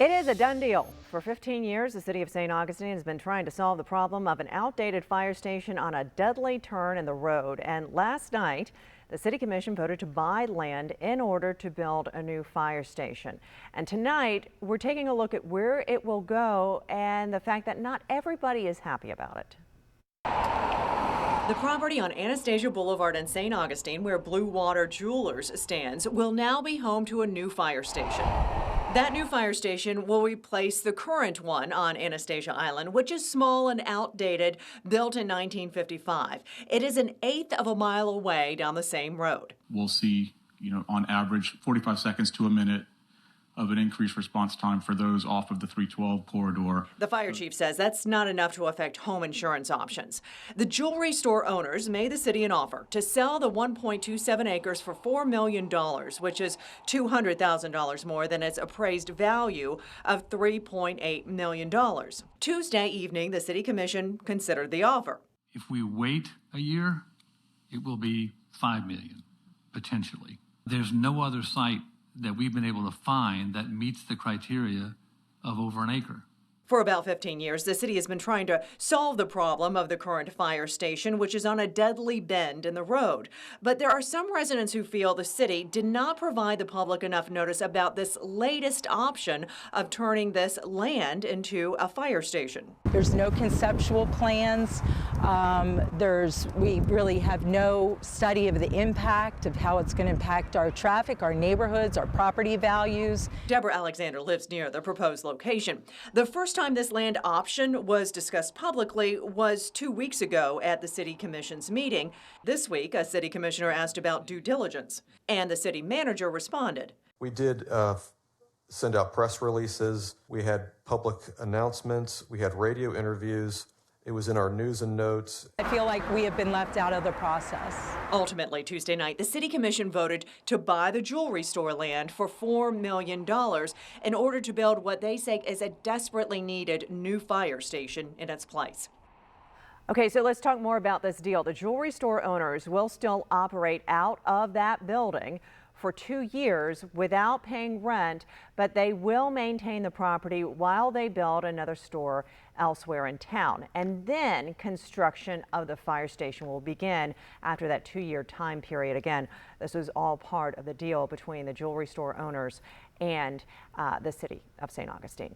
It is a done deal. For 15 years, the city of St. Augustine has been trying to solve the problem of an outdated fire station on a deadly turn in the road. And last night, the city commission voted to buy land in order to build a new fire station. And tonight, we're taking a look at where it will go and the fact that not everybody is happy about it. The property on Anastasia Boulevard in St. Augustine, where Blue Water Jewelers stands, will now be home to a new fire station. That new fire station will replace the current one on Anastasia Island, which is small and outdated, built in 1955. It is an eighth of a mile away down the same road. We'll see, on average 45 seconds to a minute of an increased response time for those off of the 312 corridor. The fire chief says that's not enough to affect home insurance options. The jewelry store owners made the city an offer to sell the 1.27 acres for $4 million, which is $200,000 more than its appraised value of $3.8 million. Tuesday evening, the city commission considered the offer. If we wait a year, it will be $5 million, potentially. There's no other site that we've been able to find that meets the criteria of over an acre. For about 15 years, the city has been trying to solve the problem of the current fire station, which is on a deadly bend in the road. But there are some residents who feel the city did not provide the public enough notice about this latest option of turning this land into a fire station. There's no conceptual plans. We really have no study of the impact of how it's going to impact our traffic, our neighborhoods, our property values. Deborah Alexander lives near the proposed location. The first time this land option was discussed publicly was 2 weeks ago at the City Commission's meeting. This week, a city commissioner asked about due diligence, and the city manager responded. We did send out press releases. We had public announcements. We had radio interviews. It was in our news and notes. I feel like we have been left out of the process. Ultimately, Tuesday night, the City Commission voted to buy the jewelry store land for $4 million in order to build what they say is a desperately needed new fire station in its place. Okay, so let's talk more about this deal. The jewelry store owners will still operate out of that building for 2 years without paying rent, but they will maintain the property while they build another store elsewhere in town. And then construction of the fire station will begin after that 2-year time period. Again, this is all part of the deal between the jewelry store owners and the city of St. Augustine.